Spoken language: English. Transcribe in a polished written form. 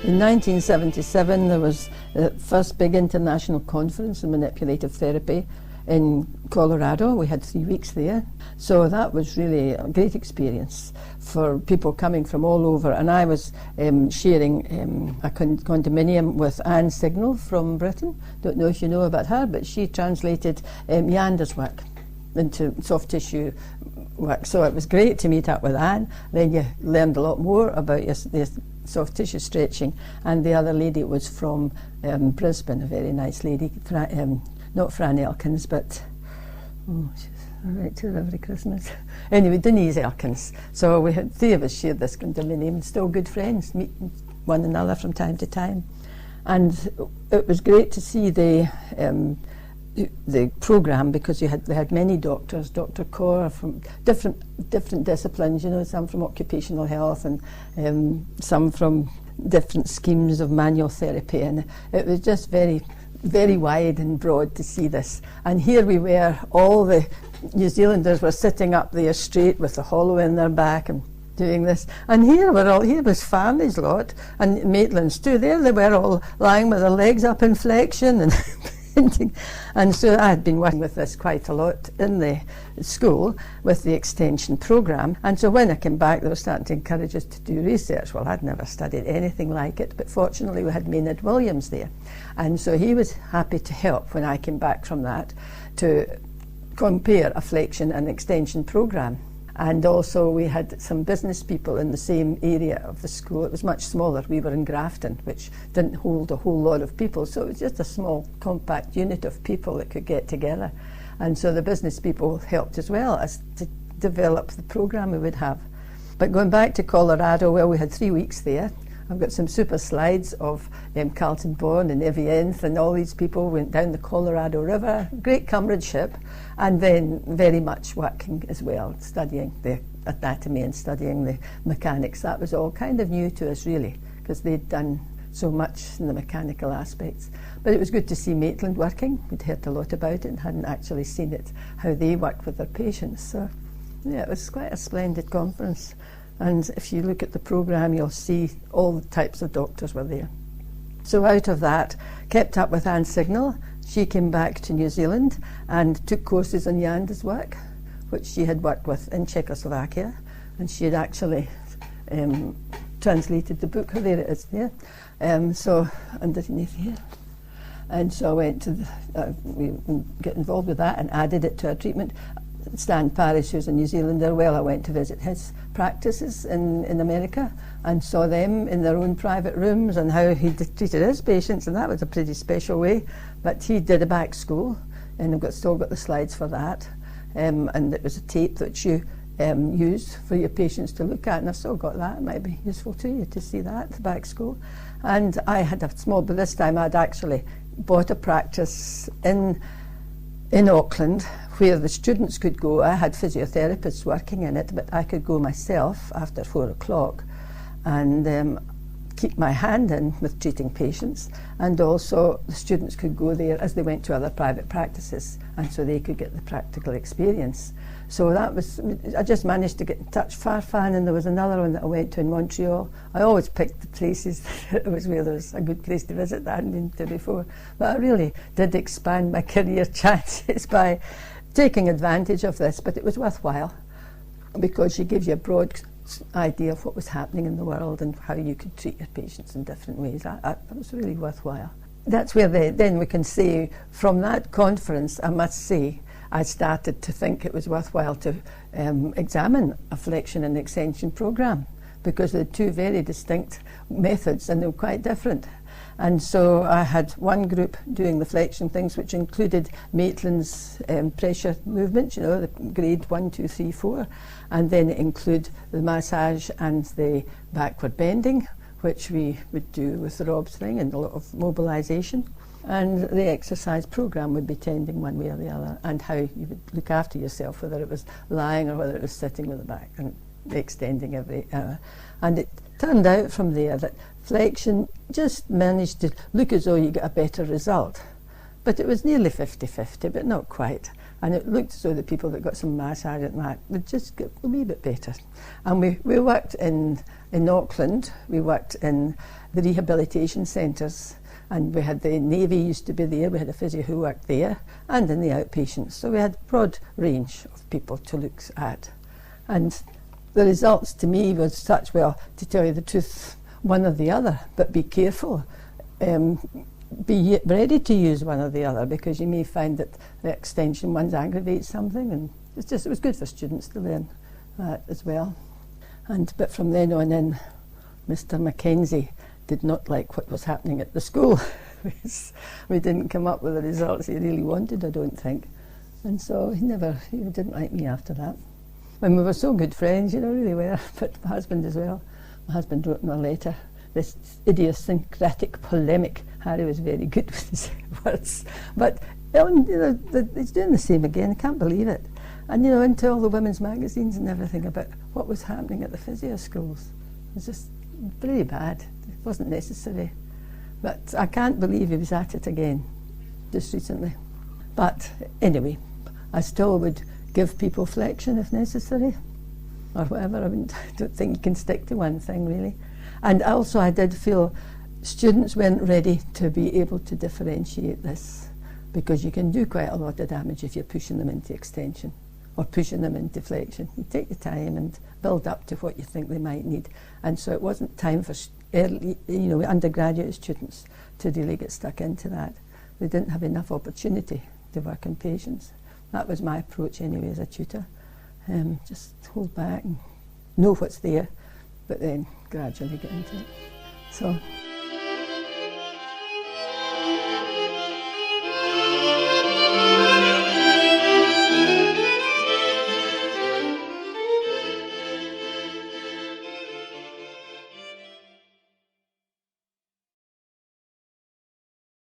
In 1977 there was the first big international conference on manipulative therapy in Colorado. We had 3 weeks there, so that was really a great experience for people coming from all over. And I was sharing a condominium with Anne Signal from Britain. Don't know if you know about her, but she translated Yanda's work into soft tissue work. So it was great to meet up with Anne. Then you learned a lot more about your soft tissue stretching. And the other lady was from Brisbane, a very nice lady, not Fran Elkins, but she's right to her every Christmas. Anyway, Denise Elkins. So we had 3 of us shared this condominium, still good friends, meet one another from time to time. And it was great to see the programme, because they had many doctors, Dr. Kaur from different disciplines, you know, some from occupational health and some from different schemes of manual therapy, and it was just very, very wide and broad to see this. And here we were, all the New Zealanders were sitting up there straight with the hollow in their back and doing this. And here was Farney's lot, and Maitland's too. There they were all lying with their legs up in flexion and and so I had been working with this quite a lot in the school with the extension programme. And so when I came back, they were starting to encourage us to do research. Well, I'd never studied anything like it, but fortunately we had Maynard Williams there. And so he was happy to help when I came back from that to compare a flexion and extension programme. And also we had some business people in the same area of the school. It was much smaller. We were in Grafton, which didn't hold a whole lot of people. So it was just a small, compact unit of people that could get together. And so the business people helped as well as to develop the programme we would have. But going back to Colorado, well, we had 3 weeks there. I've got some super slides of Carlton Bourne and Evian and all these people went down the Colorado River, great comradeship, and then very much working as well, studying the anatomy and studying the mechanics. That was all kind of new to us really, because they'd done so much in the mechanical aspects. But it was good to see Maitland working. We'd heard a lot about it and hadn't actually seen it, how they worked with their patients. So yeah, it was quite a splendid conference. And if you look at the programme, you'll see all the types of doctors were there. So out of that, kept up with Anne Signal. She came back to New Zealand and took courses on Yanda's work, which she had worked with in Czechoslovakia. And she had actually translated the book. Oh, there it is, yeah. So underneath here. And so I went to we get involved with that and added it to our treatment. Stan Parrish, who's a New Zealander, well, I went to visit his practices in America and saw them in their own private rooms and how he treated his patients, and that was a pretty special way. But he did a back school, and I've still got the slides for that. And it was a tape that you use for your patients to look at, and I've still got that. It might be useful to you to see that, the back school. And I had a small, but this time I'd actually bought a practice in Auckland where the students could go. I had physiotherapists working in it, but I could go myself after 4 o'clock and keep my hand in with treating patients, and also the students could go there as they went to other private practices, and so they could get the practical experience. So that was, I just managed to get in touch. Farfan, and there was another one that I went to in Montreal. I always picked the places that was where there was a good place to visit that I hadn't been to before. But I really did expand my career chances by taking advantage of this, but it was worthwhile because she gives you a broad idea of what was happening in the world and how you could treat your patients in different ways. That was really worthwhile. That's where then we can say, from that conference, I must say, I started to think it was worthwhile to examine a flexion and extension programme, because they're 2 very distinct methods and they were quite different. And so I had one group doing the flexion things, which included Maitland's pressure movements, you know, the grade 1, 2, 3, 4, and then include the massage and the backward bending, which we would do with the Rob's thing and a lot of mobilisation. And the exercise programme would be tending one way or the other, and how you would look after yourself, whether it was lying or whether it was sitting with the back and extending every hour. And it turned out from there that flexion just managed to look as though you get a better result. But it was nearly 50-50, but not quite. And it looked as though the people that got some massage and that would just get a wee bit better. And we worked in Auckland, we worked in the rehabilitation centres, and we had the Navy used to be there, we had a physio who worked there, and in the outpatients. So we had a broad range of people to look at. And the results to me was such, well, to tell you the truth, one or the other, but be careful. Be ready to use one or the other, because you may find that the extension ones aggravate something, and it was good for students to learn that as well. But from then on in, Mr. Mackenzie did not like what was happening at the school. We didn't come up with the results he really wanted, I don't think, and so he didn't like me after that. When we were so good friends, really were, but my husband as well. My husband wrote in a letter, this idiosyncratic polemic. Harry was very good with his words, but he's doing the same again. I can't believe it. And into all the women's magazines and everything about what was happening at the physio schools. It was just pretty bad. It wasn't necessary. But I can't believe he was at it again just recently. But anyway, I still would give people flexion if necessary, or whatever. I don't think you can stick to one thing really. And also I did feel students weren't ready to be able to differentiate this, because you can do quite a lot of damage if you're pushing them into extension or pushing them into flexion. You take the time and build up to what you think they might need. And so it wasn't time for early, undergraduate students to really get stuck into that. They didn't have enough opportunity to work on patients. That was my approach anyway as a tutor. Just hold back and know what's there, but then gradually get into it. So